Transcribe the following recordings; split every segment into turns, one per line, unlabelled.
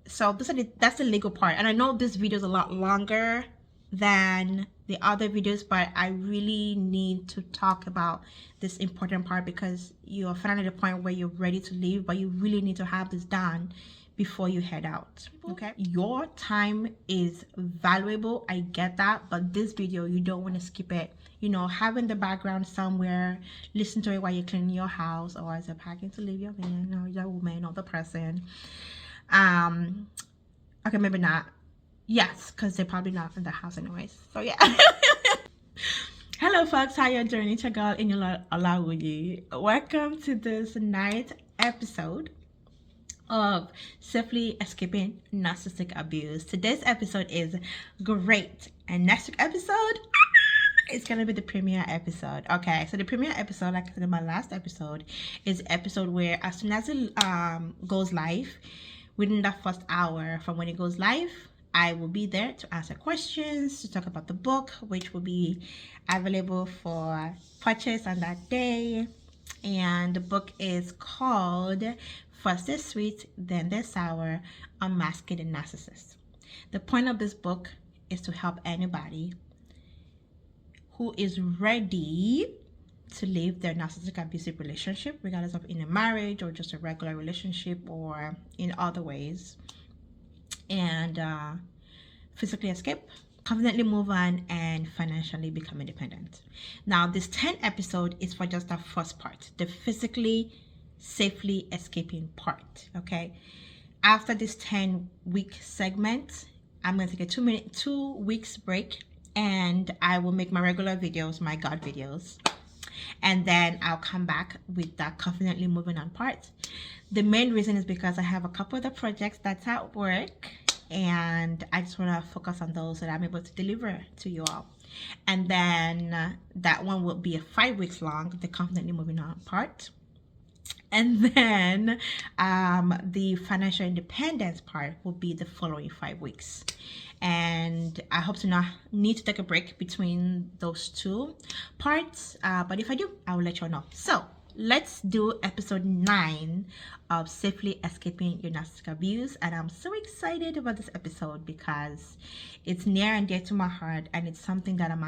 So that's the legal part. And I know this video is a lot longer than the other videos, but I really need to talk about this important part because you are finally at the point where you're ready to leave, but you really need to have this done before you head out. Okay, your time is valuable, I get that, but this video, you don't want to skip it. You know, have in the background somewhere, listen to it while you're cleaning your house or as you're packing to leave your man or your woman or the person. Okay, maybe not. Yes, because they're probably not in the house anyways. So yeah. Hello folks, how you doing? It's your girl in your Olawuyi. Welcome to this night episode of Safely Escaping Narcissistic Abuse. Today's episode is great, and next week's episode, it's gonna be the premiere episode. Okay, so the premiere episode, like I said in my last episode, is the episode where as soon as it goes live, within that first hour from when it goes live, I will be there to answer questions, to talk about the book, which will be available for purchase on that day. And the book is called First They're Sweet, Then They're Sour, Unmasking the Narcissist. The point of this book is to help anybody who is ready to leave their narcissistic abusive relationship, regardless of in a marriage or just a regular relationship or in other ways, and physically escape, confidently move on, and financially become independent. Now, this 10 episode is for just the first part, the physically safely escaping part. Okay, after this 10-week segment, I'm going to take a 2 weeks break, and I will make my regular videos, my God videos, and then I'll come back with that confidently moving on part. The main reason is because I have a couple of the projects that's at work, and I just want to focus on those so that I'm able to deliver to you all. And then that one will be a 5 weeks long, the confidently moving on part. And then the financial independence part will be the following 5 weeks. And I hope to not need to take a break between those two parts. But if I do, I will let you all know. So let's do episode 9 of Safely Escaping Your Narcissistic Abuse. And I'm so excited about this episode because it's near and dear to my heart. And it's something that I'm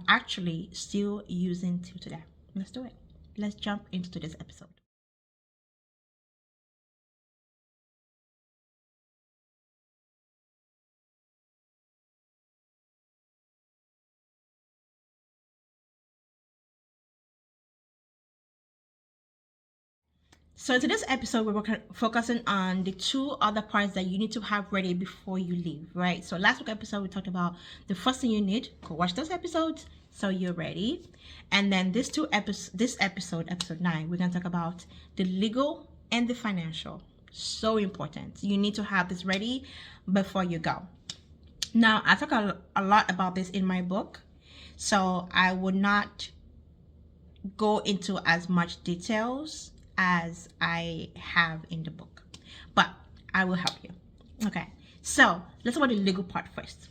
actually still using till today. Let's do it. Let's jump into today's episode. So in today's episode, we're focusing on the 2 other parts that you need to have ready before you leave, right? So last week's episode, we talked about the first thing you need. Go watch those episodes so you're ready. And then this episode 9, we're going to talk about the legal and the financial. So important. You need to have this ready before you go. Now, I talk a lot about this in my book, so I would not go into as much details as I have in the book, but I will help you. Okay, so let's talk about the legal part first.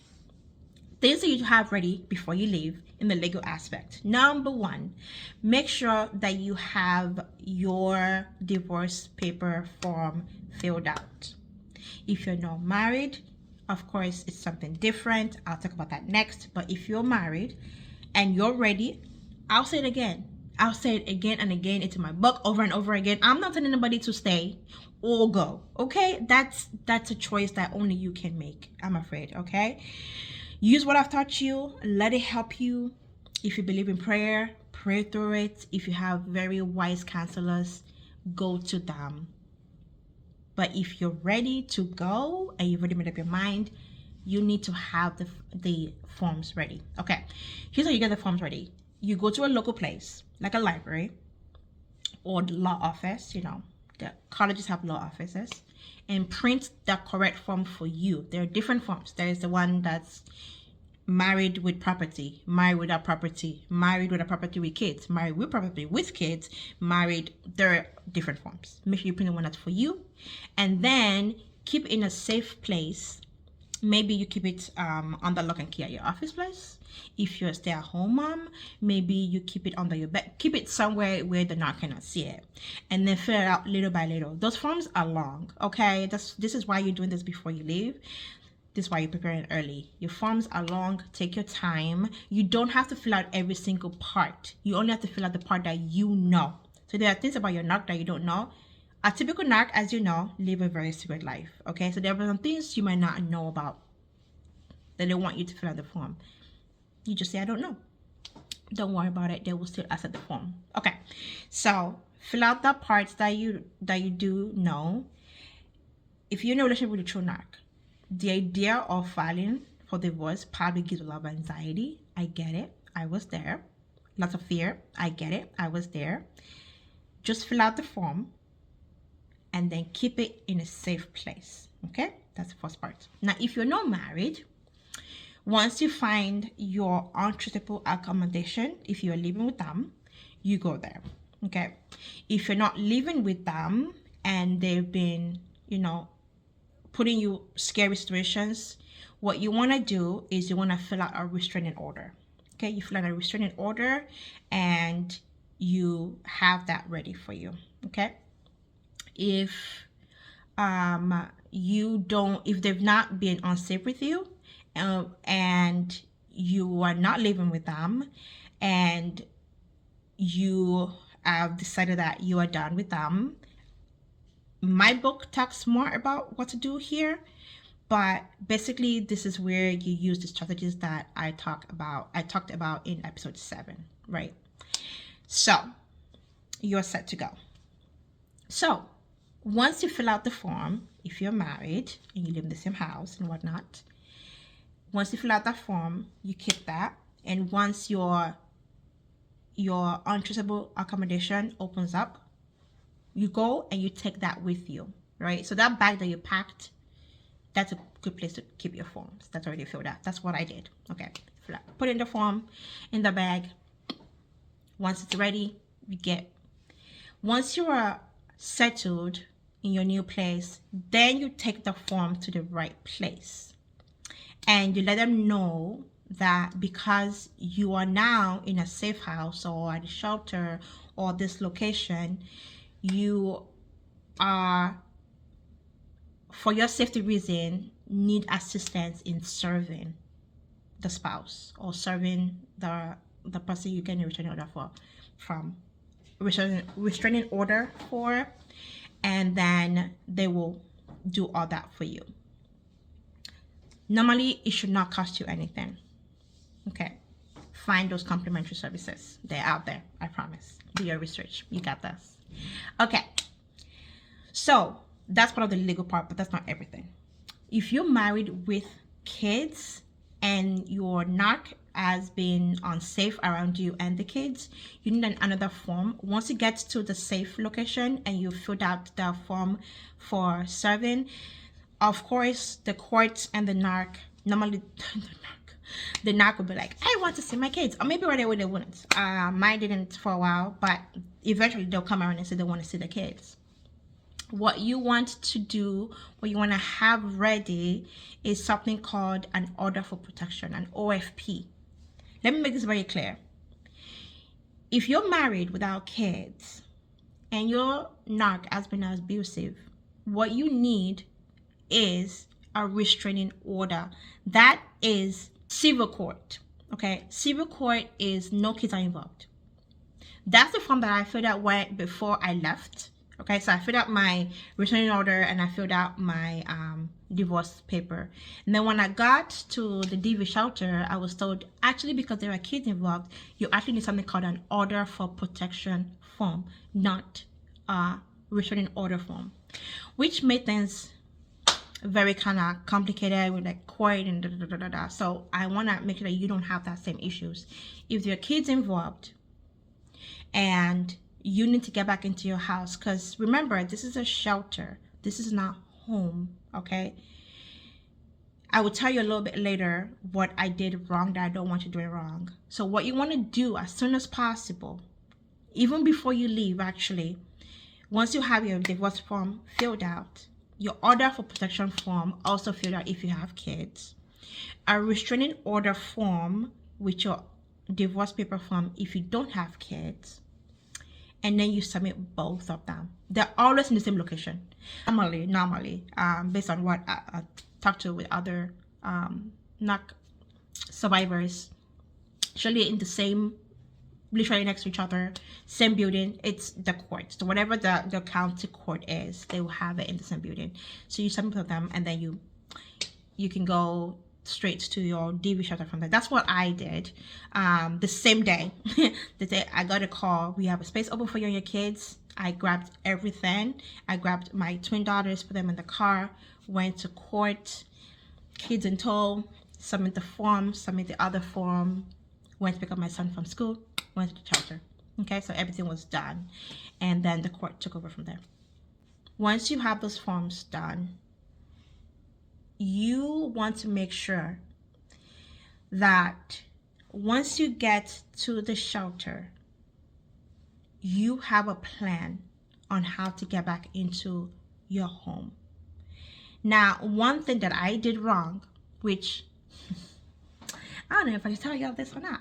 Things that you have ready before you leave in the legal aspect. Number 1, make sure that you have your divorce paper form filled out. If you're not married, of course, it's something different. I'll talk about that next. But if you're married and you're ready, I'll say it again. I'll say it again and again into my book over and over again. I'm not telling anybody to stay or go. Okay, that's a choice that only you can make, I'm afraid. Okay, use what I've taught you. Let it help you. If you believe in prayer, pray through it. If you have very wise counselors, go to them. But if you're ready to go and you've already made up your mind, you need to have the forms ready. Okay, here's how you get the forms ready. You go to a local place, like a library or the law office. You know, the colleges have law offices, and print the correct form for you. There are different forms. There is the one that's married with property, married without property, married with a property with kids, married with property with kids, married. There are different forms. Make sure you print the one that's for you, and then keep in a safe place maybe you keep it under lock and key at your office place. If you're a stay-at-home mom, maybe you keep it under your bed. Keep it somewhere where the narc cannot see it, and then fill it out little by little. Those forms are long, okay? This is why you're doing this before you leave. This is why you're preparing early. Your forms are long. Take your time. You don't have to fill out every single part. You only have to fill out the part that you know. So there are things about your narc that you don't know. A typical narc, as you know, live a very secret life, okay? So there are some things you might not know about that they want you to fill out the form. You just say, I don't know. Don't worry about it. They will still accept the form. Okay, so fill out the parts that you do know. If you're in a relationship with a true narc, the idea of filing for divorce probably gives a lot of anxiety. I get it. I was there. Lots of fear. I get it. I was there. Just fill out the form and then keep it in a safe place. Okay, that's the first part. Now, if you're not married, once you find your untraceable accommodation, if you're living with them, you go there. Okay, if you're not living with them and they've been, you know, putting you scary situations, what you want to do is you want to fill out a restraining order. Okay, you fill out a restraining order and you have that ready for you. Okay, if if they've not been unsafe with you, and you are not living with them, and you have decided that you are done with them, my book talks more about what to do here, but basically this is where you use the strategies that I talked about in episode 7, right? So you're set to go. So once you fill out the form, if you're married and you live in the same house and whatnot, once you fill out that form, you keep that. And once your untraceable accommodation opens up, you go and you take that with you, right? So that bag that you packed, that's a good place to keep your forms. That's already filled out. That's what I did. Okay, put in the form in the bag. Once it's ready, once you are settled in your new place, then you take the form to the right place and you let them know that because you are now in a safe house or at a shelter or this location, you are, for your safety reason, need assistance in serving the spouse or serving the person you get a restraining order for, and then they will do all that for you. Normally, it should not cost you anything. Okay, find those complimentary services. They're out there, I promise. Do your research. You got this. Okay, so that's part of the legal part, but that's not everything. If you're married with kids and your narc has been unsafe around you and the kids, you need another form. Once you get to the safe location and you filled out the form for serving, of course, the court and the narc, normally the narc will be like, I want to see my kids. Or maybe right away they wouldn't. Mine didn't for a while, but eventually they'll come around and say they want to see the kids. What you want to do, what you want to have ready is something called an order for protection, an OFP. Let me make this very clear. If you're married without kids and your narc has been abusive, what you need is a restraining order. That is civil court. Okay, civil court is no kids are involved. That's the form that I filled out before I left. Okay, so I filled out my restraining order and I filled out my divorce paper. And then when I got to the DV shelter, I was told, actually, because there are kids involved, you actually need something called an order for protection form, not a restraining order form, which made things very kind of complicated with like court and da, da, da, da, da. So I want to make sure that you don't have that same issues. If there are kids involved and you need to get back into your house, because remember, this is a shelter. This is not home, okay? I will tell you a little bit later what I did wrong that I don't want you doing wrong. So what you want to do as soon as possible, even before you leave actually, once you have your divorce form filled out, your order for protection form also filled out if you have kids, a restraining order form with your divorce paper form if you don't have kids, and then you submit both of them. They're always in the same location. Normally, based on what I talked to with other narc survivors, usually in the same, literally next to each other, same building. It's the court. So whatever the county court is, they will have it in the same building. So you submit them, and then you can go straight to your DV shelter from there. That's what I did. The same day, the day I got a call, we have a space open for you and your kids. I grabbed everything. I grabbed my twin daughters, put them in the car, went to court, kids in tow, submit the form, submit the other form, went to pick up my son from school, went to the shelter. Okay, so everything was done, and then the court took over from there. Once you have those forms done, you want to make sure that once you get to the shelter, you have a plan on how to get back into your home. Now, one thing that I did wrong, which I don't know if I should tell y'all this or not.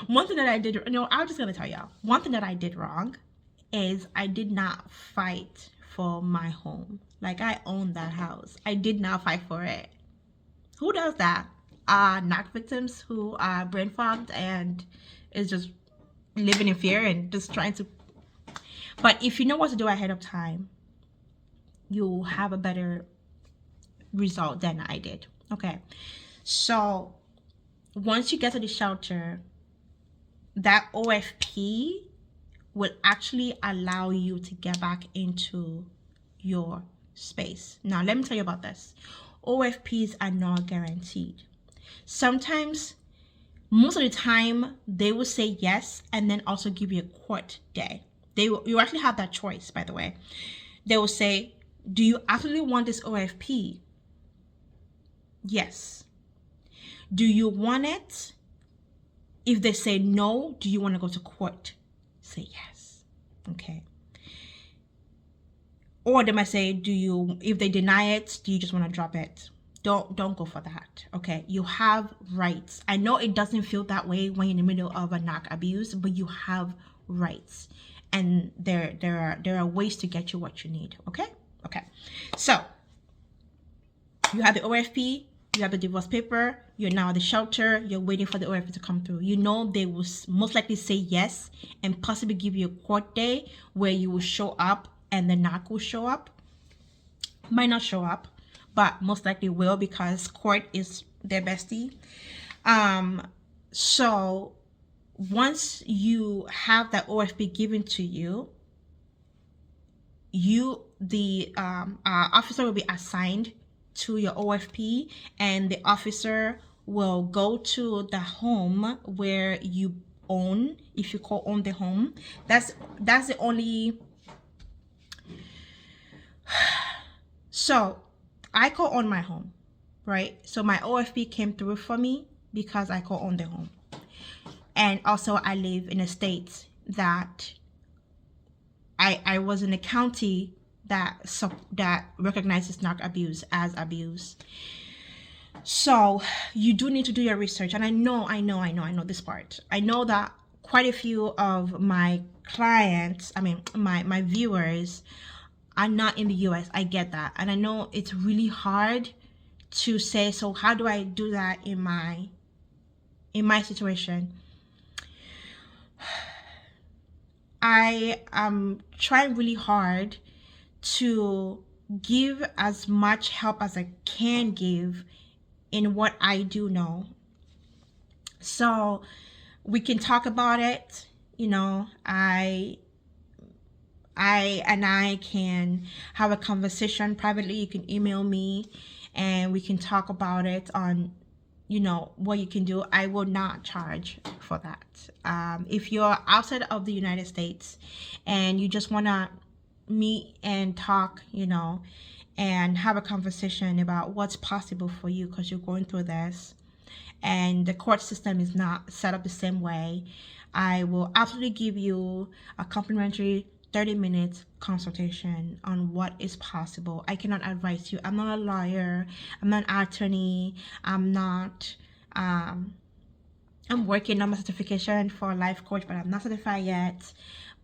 One thing that I did, I'm just gonna tell y'all. One thing that I did wrong is I did not fight for my home. Like, I own that house. I did not fight for it. Who does that? Narc victims who are brain fogged and is just living in fear and just trying to. But if you know what to do ahead of time, you'll have a better result than I did. Okay, so once you get to the shelter, that OFP will actually allow you to get back into your space. Now, let me tell you about this. OFPs are not guaranteed. Sometimes, most of the time, they will say yes and then also give you a court day. You actually have that choice, by the way. They will say, do you actually want this OFP? Yes. Do you want it? If they say no, do you want to go to court? Say yes. Okay. Or they might say, if they deny it, do you just want to drop it? Don't go for that. Okay. You have rights. I know it doesn't feel that way when you're in the middle of a narc abuse, but you have rights. And there are ways to get you what you need. Okay? Okay. So you have the OFP, you have the divorce paper, you're now at the shelter, you're waiting for the OFP to come through. You know they will most likely say yes and possibly give you a court day where you will show up and the narc will show up. Might not show up, but most likely will, because court is their bestie. So once you have that OFP given to you, the officer will be assigned to your OFP, and the officer will go to the home where you own, if you co-own the home. That's the only. So I co-own my home, right? So my OFP came through for me because I co-own the home. And also I live in a state that I was in a county that recognizes narc abuse as abuse. So you do need to do your research. And I know this part. I know that quite a few of my clients, my viewers, are not in the US. I get that. And I know it's really hard to say, so how do I do that in my situation? I am trying really hard to give as much help as I can give in what I do know. So we can talk about it. I can have a conversation privately. You can email me and we can talk about it on what you can do. I will not charge for that. If you're outside of the United States and you just want to meet and talk, and have a conversation about what's possible for you because you're going through this and the court system is not set up the same way, I will absolutely give you a complimentary 30 minutes consultation on what is possible. I cannot advise you. I'm not a lawyer. I'm not an attorney. I'm not, I'm working on my certification for a life coach, but I'm not certified yet.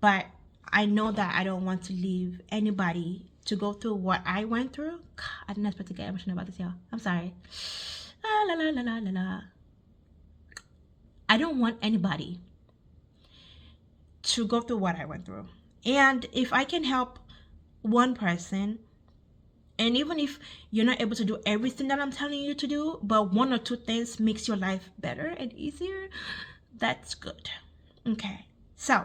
But I know that I don't want to leave anybody to go through what I went through. God, I didn't expect to get emotional about this, y'all. I'm sorry. La la la la la la. I don't want anybody to go through what I went through. And if I can help one person, and even if you're not able to do everything that I'm telling you to do, but one or two things makes your life better and easier, that's good. Okay, so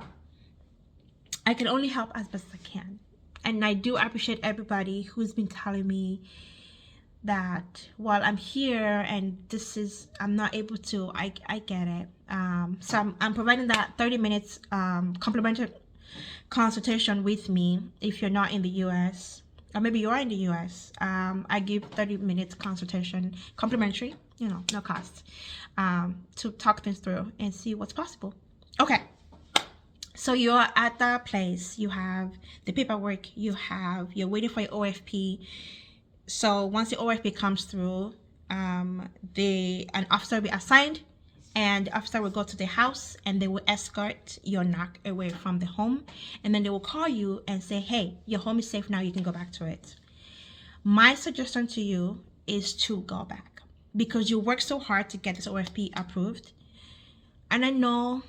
I can only help as best as I can. And I do appreciate everybody who's been telling me that while I'm here and this is, I'm not able to, I get it. So I'm providing that 30 minutes complimentary consultation with me if you're not in the US, or maybe you are in the US. I give 30 minutes consultation complimentary, you know, no cost, to talk things through and see what's possible. Okay, so you're at that place, you have the paperwork, you're waiting for your OFP. So once the OFP comes through, an officer will be assigned, and the officer will go to the house and they will escort your narc away from the home, and then they will call you and say, hey, your home is safe now, you can go back to it. My suggestion to you is to go back, because you worked so hard to get this OFP approved. And I know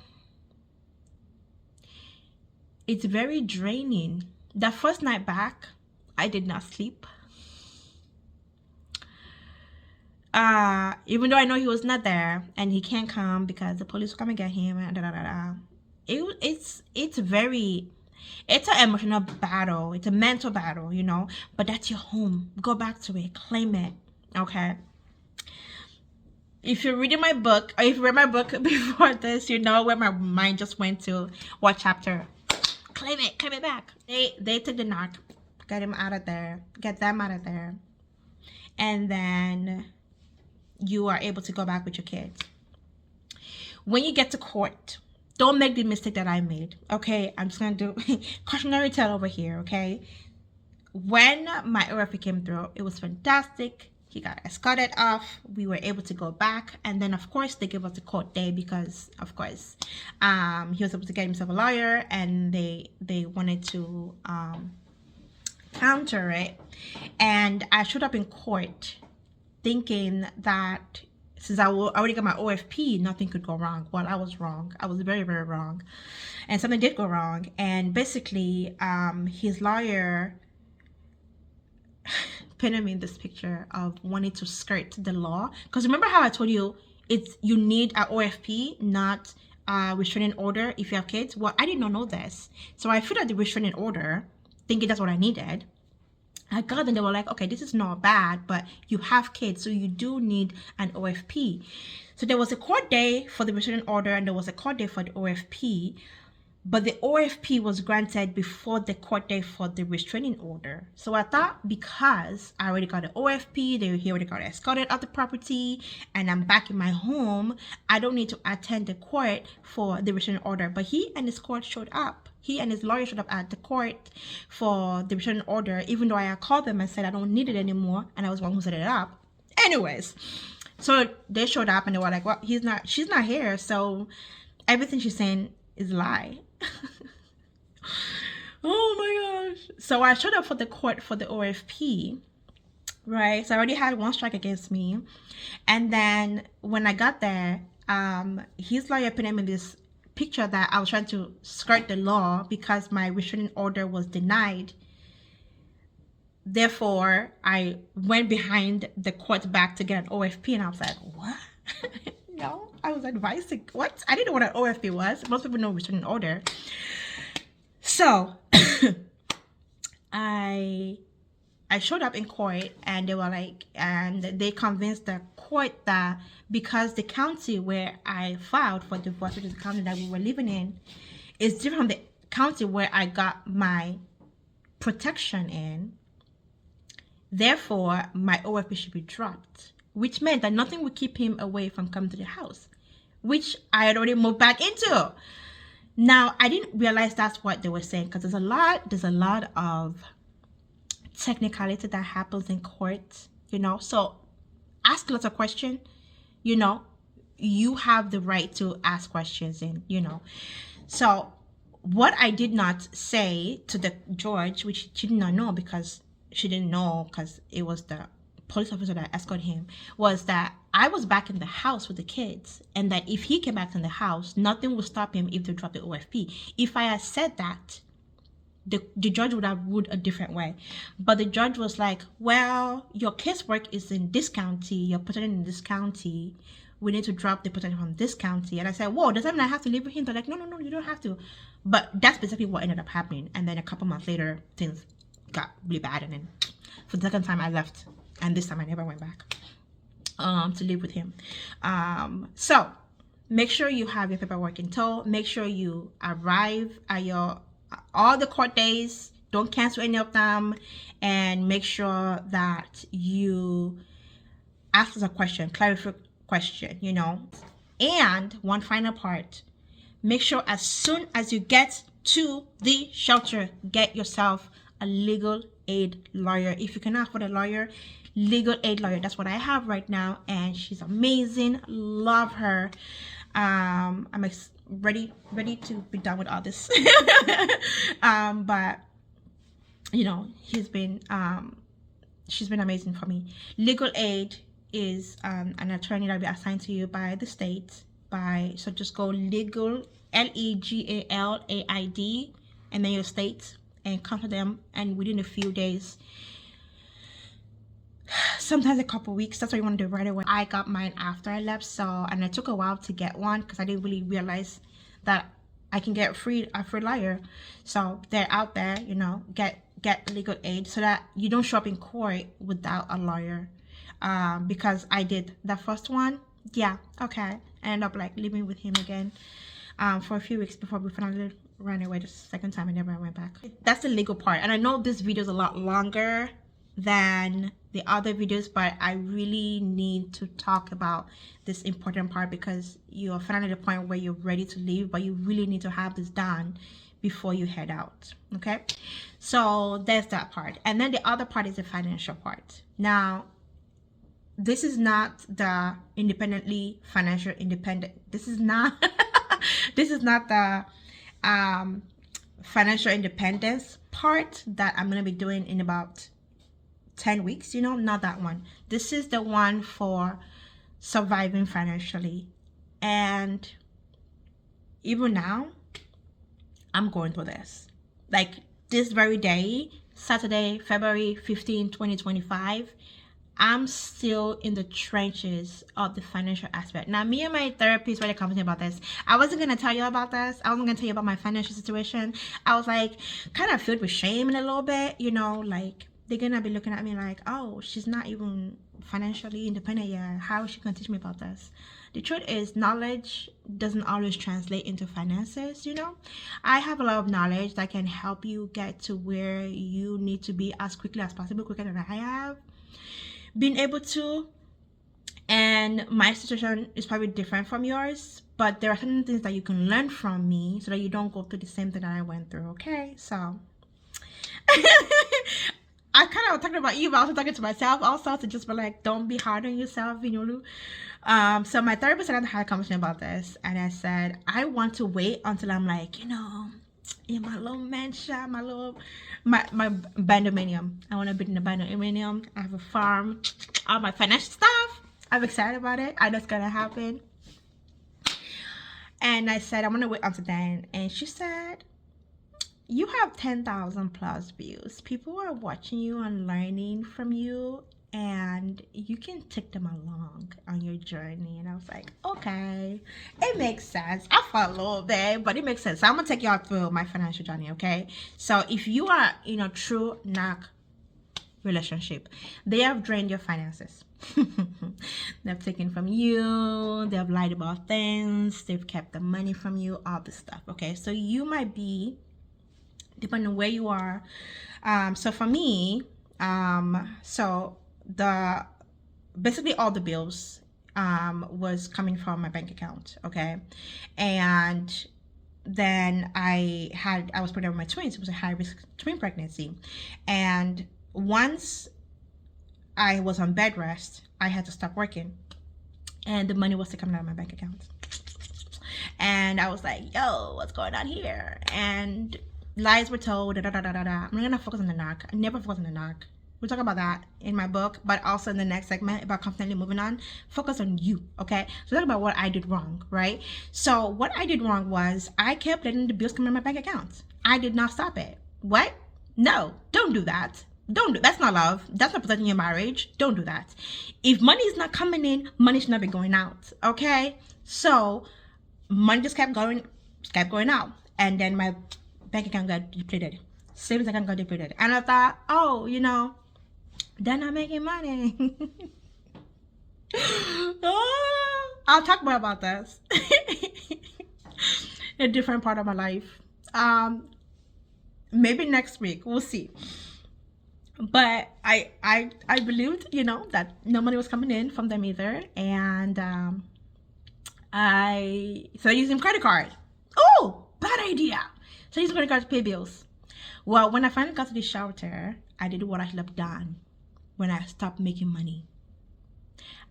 it's very draining. That first night back, I did not sleep. Even though I know he was not there and he can't come because the police will come and get him and it's an emotional battle, it's a mental battle, you know, but that's your home. Go back to it, claim it. Okay, if you're reading my book, or if you read my book before this, you know where my mind just went to. What chapter? Claim it back. They took the narc, get them out of there, and then you are able to go back with your kids. When you get to court, don't make the mistake that I made. Okay, I'm just gonna do cautionary tale over here. Okay, when my OFP came through, it was fantastic. He got escorted off. We were able to go back, and then of course they gave us a court day because of course he was able to get himself a lawyer, and they wanted to counter it. And I showed up in court thinking that since I already got my OFP, nothing could go wrong. Well, I was wrong. I was very, very wrong. And something did go wrong. And basically, his lawyer painted me in this picture of wanting to skirt the law. Because remember how I told you, you need an OFP, not a restraining order if you have kids? Well, I did not know this. So I filled out the restraining order thinking that's what I needed. I got them, they were like, okay, this is not bad, but you have kids, so you do need an OFP. So there was a court day for the restraining order and there was a court day for the OFP, but the OFP was granted before the court day for the restraining order. So I thought because I already got an OFP, he already got escorted out the property, and I'm back in my home, I don't need to attend the court for the restraining order. But he and his court showed up. He and his lawyer showed up at the court for the restraining order, even though I called them and said I don't need it anymore, and I was the one who set it up. Anyways, so they showed up and they were like, well, she's not here, so everything she's saying is a lie. Oh my gosh. So I showed up for the court for the OFP, right? So I already had one strike against me. And then when I got there, his lawyer put him in this picture that I was trying to skirt the law because my restraining order was denied. Therefore, I went behind the court back to get an OFP, and I was like, what? No, I was advised what? I didn't know what an OFP was. Most people know restraining order. So I showed up in court, and they were like, and they convinced the court that because the county where I filed for divorce, which is the county that we were living in, is different from the county where I got my protection in. Therefore, my OFP should be dropped, which meant that nothing would keep him away from coming to the house, which I had already moved back into. Now, I didn't realize that's what they were saying, because there's a lot of technicality that happens in court, so ask lots of questions. you know you have the right to ask questions, and so what I did not say to the judge, which she did not know, because she didn't know, because it was the police officer that escorted him, was that I was back in the house with the kids, and that if he came back in the house, nothing would stop him if they dropped the OFP. If I had said that, the judge would have ruled a different way. But the judge was like, well, your casework is in this county, you're putting it in this county, we need to drop the potential from this county. And I said, whoa, does that mean I have to live with him? They're like, no, you don't have to. But that's basically what ended up happening. And then a couple months later, things got really bad, and then for the second time I left, and this time I never went back to live with him. So make sure you have your paperwork in tow. Make sure you arrive at all the court days. Don't cancel any of them, and make sure that you ask us a question, clarify question, And one final part, make sure as soon as you get to the shelter, get yourself a legal aid lawyer. If you cannot afford a lawyer, legal aid lawyer. That's what I have right now, and she's amazing. Love her. I'm ready to be done with all this. But she's been amazing for me. Legal aid is an attorney that will be assigned to you by the state. So just go legal, LEGALAID, and then your state, and contact them, and within a few days, sometimes a couple weeks, that's what you want to do right away. I got mine after I left, and it took a while to get one, because I didn't really realize that I can get a free lawyer. So they're out there, get legal aid, so that you don't show up in court without a lawyer. Because I did the first one, I ended up living with him again for a few weeks before we finally ran away. The second time I never went back. That's the legal part, and I know this video is a lot longer than the other videos, but I really need to talk about this important part, because you're finally at the point where you're ready to leave, but you really need to have this done before you head out. Okay, so there's that part, and then the other part is the financial part. Now, this is not the financial independent. This is not this is not the financial independence part that I'm going to be doing in about 10 weeks, not that one. This is the one for surviving financially. And even now, I'm going through this. This very day, Saturday, February 15, 2025, I'm still in the trenches of the financial aspect. Now, me and my therapist were conversing about this. I wasn't going to tell you about this. I wasn't going to tell you about my financial situation. I was kind of filled with shame in a little bit, they're going to be looking at me like, oh, she's not even financially independent yet. How is she going to teach me about this? The truth is, knowledge doesn't always translate into finances, I have a lot of knowledge that can help you get to where you need to be as quickly as possible, quicker than I have been able to. And my situation is probably different from yours, but there are certain things that you can learn from me so that you don't go through the same thing that I went through. Okay, so I kind of was talking about you, but also talking to myself also, to just be don't be hard on yourself, So my therapist and I had a conversation about this, and I said I want to wait until I'm in my little mansion, my bandominium. I want to be in the bandominium. I have a farm, all my financial stuff. I'm excited about it. I know it's gonna happen. And I said, I'm gonna wait until then. And she said, you have 10,000 plus views. People are watching you and learning from you, and you can take them along on your journey. And I was like, okay, it makes sense. I felt a little bit, but it makes sense. So I'm gonna take y'all through my financial journey. Okay, so if you are in a true narc relationship, they have drained your finances. They've taken from you, they've lied about things, they've kept the money from you, all this stuff. Okay, so you might be, depending on where you are, so for me, so basically all the bills was coming from my bank account. Okay, and then I was pregnant with my twins. It was a high risk twin pregnancy. And once I was on bed rest, I had to stop working. And the money was still coming out of my bank account. And I was like, yo, what's going on here? And lies were told, I'm not gonna focus on the narc. I never focus on the narc. We'll talk about that in my book, but also in the next segment about confidently moving on. Focus on you, okay? So talk about what I did wrong, right? So what I did wrong was I kept letting the bills come in my bank account. I did not stop it. What? No, don't do that. That's not love. That's not protecting your marriage. Don't do that. If money is not coming in, money should not be going out, okay? So money just kept going out. And then my bank account got depleted. Savings account got depleted. And I thought, oh, they're not making money. I'll talk more about this. A different part of my life. Maybe next week. We'll see. But I believed, that no money was coming in from them either. And I started using credit card. Oh, bad idea. So I used credit card to pay bills. Well, when I finally got to the shelter, I did what I should have done when I stopped making money.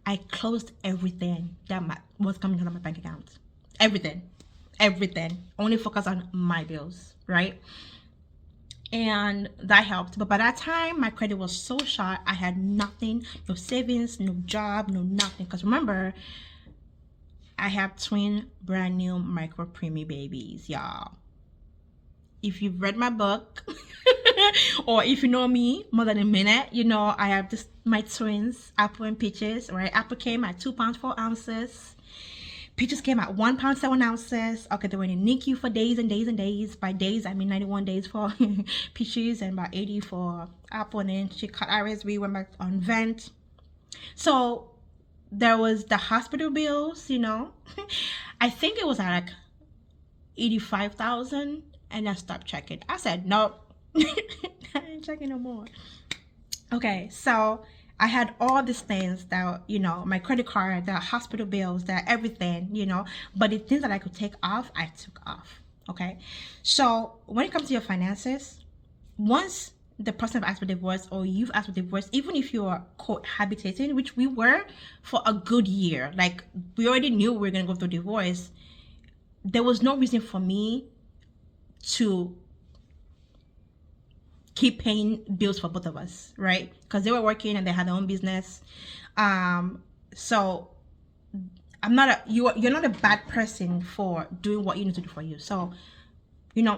I closed everything that was coming out of my bank account. Everything. Only focus on my bills, right? And that helped. But by that time, my credit was so short. I had nothing, no savings, no job, no nothing. Because remember, I have twin brand new micro preemie babies, y'all. If you've read my book or if you know me more than a minute, I have my twins, Apple and Peaches, right? Apple came at 2 pounds 4 ounces. Peaches came at 1 pound 7 ounces. Okay, they were in NICU for days and days and days. By days, I mean 91 days for Peaches and about 80 for Apple. And then she cut iris. We went back on vent. So there was the hospital bills, I think it was at like 85,000. And I stopped checking. I said, nope, I ain't checking no more. Okay, so I had all these things that, my credit card, the hospital bills, that everything, but the things that I could take off, I took off. Okay, so when it comes to your finances, once the person has asked for divorce or you've asked for divorce, even if you are cohabitating, which we were for a good year, like we already knew we were going to go through divorce, there was no reason for me to keep paying bills for both of us, right? Because they were working and they had their own business. So you're not a bad person for doing what you need to do for you. So,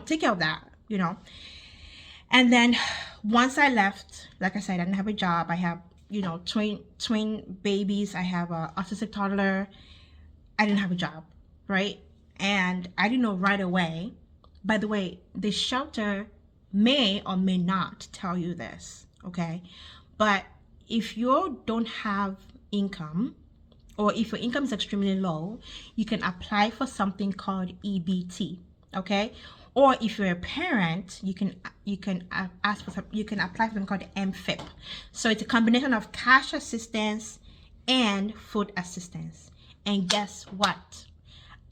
take care of that, And then once I left, like I said, I didn't have a job. I have, twin babies. I have a autistic toddler. I didn't have a job, right? And I didn't know right away. By the way, the shelter may or may not tell you this, okay? But if you don't have income, or if your income is extremely low, you can apply for something called EBT, okay? Or if you're a parent, you can apply for something called MFIP. So it's a combination of cash assistance and food assistance. And guess what?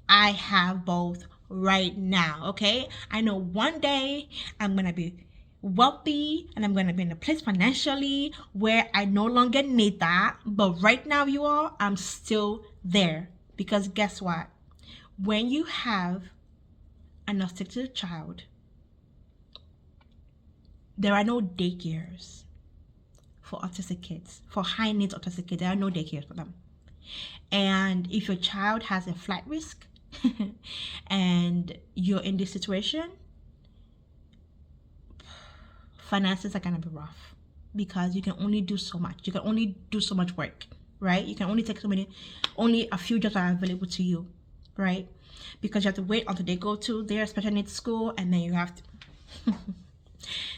I have both right now, okay? I know one day I'm gonna be wealthy and I'm gonna be in a place financially where I no longer need that, but right now, you all, I'm still there. Because guess what? When you have an autistic child, there are no daycares for autistic kids. For high needs autistic kids, there are no daycares for them. And if your child has a flight risk and you're in this situation, finances are gonna be rough because you can only do so much. You can only do so much work, right? You can only take only a few jobs are available to you, right? Because you have to wait until they go to their special needs school and then you have to.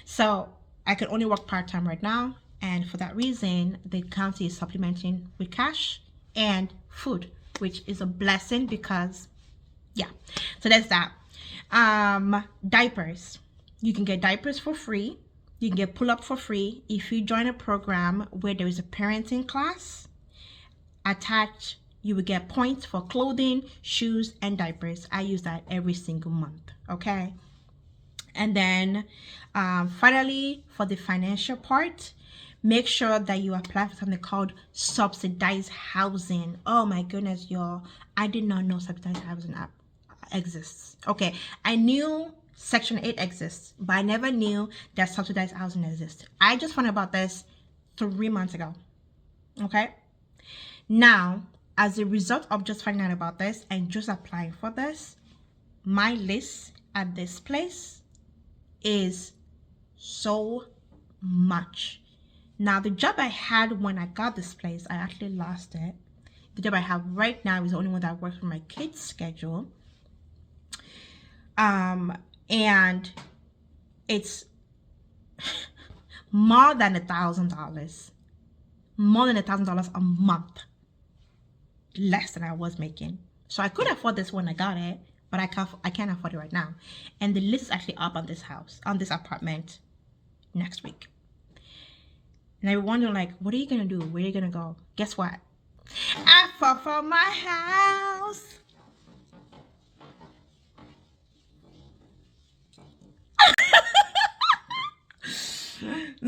So I can only work part-time right now. And for that reason, the county is supplementing with cash and food, which is a blessing because, yeah. So that's that. Diapers. You can get diapers for free. You can get pull-up for free if you join a program where there is a parenting class attached You will get points for clothing, shoes, and diapers. I use that every single month, okay? And then finally, for the financial part, make sure that you apply for something called subsidized housing. Oh my goodness, y'all. I did not know subsidized housing exists. Okay, I knew Section 8 exists, but I never knew that subsidized housing exists. I just found out about this 3 months ago. Okay, now as a result of just finding out about this and just applying for this, my list at this place is so much. Now the job I had when I got this place, I actually lost it. The job I have right now is the only one that works for my kids' schedule. And it's more than $1,000, more than $1,000 a month less than I was making. So I could afford this when I got it, but I can't afford it right now. And the list is actually up on this house, on this apartment next week. And I wonder, like, what are you gonna do? Where are you gonna go? Guess what? I fought for my house.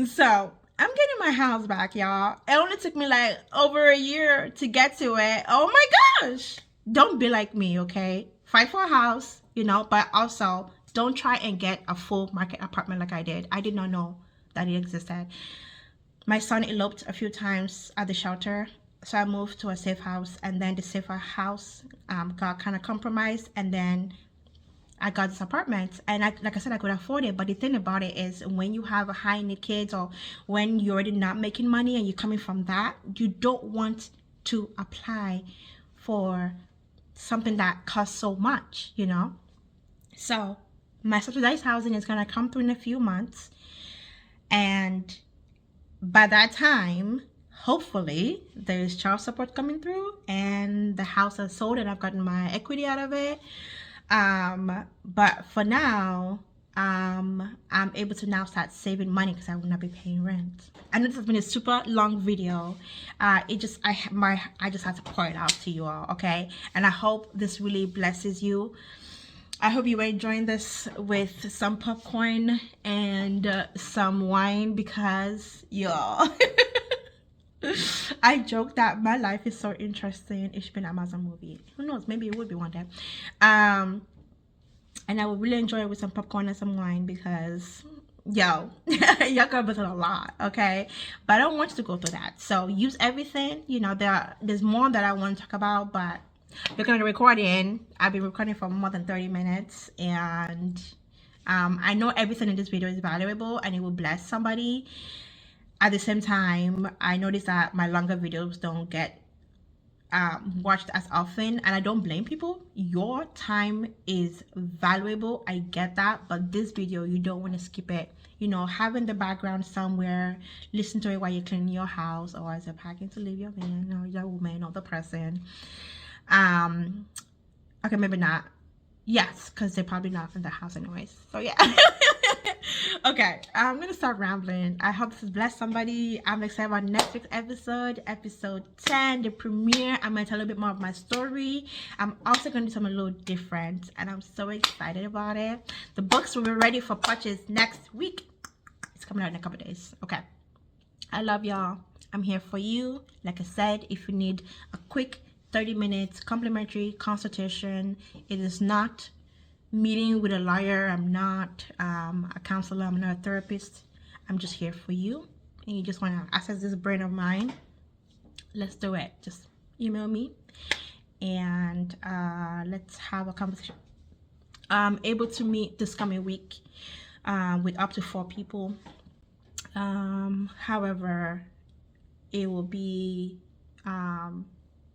So I'm getting my house back, y'all. It only took me like over a year to get to it. Oh my gosh. Don't be like me, okay? Fight for a house, you know, but also don't try and get a full market apartment like I did. I did not know that it existed. My son eloped a few times at the shelter, so I moved to a safe house, and then the safer house got kind of compromised, and then I got this apartment, and like I said, I could afford it. But the thing about it is, when you have a high need kids, or when you're already not making money and you're coming from that, you don't want to apply for something that costs so much, you know. So my subsidized housing is gonna come through in a few months, and by that time, hopefully there's child support coming through and the house is sold and I've gotten my equity out of it. But for now, I'm able to now start saving money because I will not be paying rent. I know this has been a super long video. I just had to pour it out to you all, okay? And I hope this really blesses you. I hope you are enjoying this with some popcorn and some wine, because y'all, I joke that my life is so interesting. It should be an Amazon movie. Who knows? Maybe it would be one day. And I would really enjoy it with some popcorn and some wine, because yo, y'all go through a lot, okay? But I don't want you to go through that. So use everything. You know, there's more that I want to talk about, but looking at the recording, I've been recording for more than 30 minutes, and I know everything in this video is valuable and it will bless somebody. At the same time, I noticed that my longer videos don't get watched as often, and I don't blame people. Your time is valuable, I get that, but this video, you don't want to skip it. You know, having the background somewhere, listen to it while you're cleaning your house, or as you're packing to leave your man or your woman or the person. Okay, maybe not. Yes, because they're probably not in the house anyways. So yeah. Okay, I'm gonna start rambling. I hope this has blessed somebody. I'm excited about next week's episode 10, the premiere. I'm gonna tell a little bit more of my story. I'm also gonna do something a little different, and I'm so excited about it. The books will be ready for purchase next week. It's coming out in a couple days. Okay, I love y'all. I'm here for you. Like I said, if you need a quick 30 minutes complimentary consultation, it is not meeting with a lawyer. I'm not a counselor. I'm not a therapist. I'm just here for you, and you just want to access this brain of mine. Let's do it. Just email me, and let's have a conversation. I'm able to meet this coming week with up to 4 people. However, it will be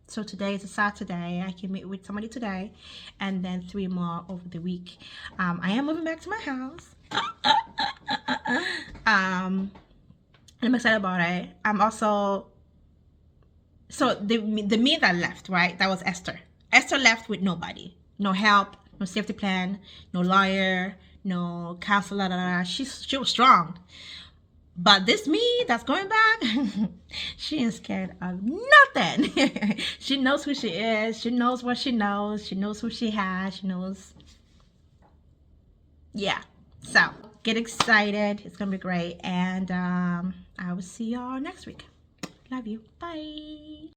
so today is a Saturday. I can meet with somebody today, and then 3 more over the week. I am moving back to my house. I'm excited about it. I'm also, so the me that left, right? That was Esther. Esther left with nobody, no help, no safety plan, no lawyer, no counselor. She was strong. But this me that's going back, she ain't scared of nothing. She knows who she is. She knows what she knows. She knows who she has. She knows. Yeah. So get excited. It's going to be great. And I will see y'all next week. Love you. Bye.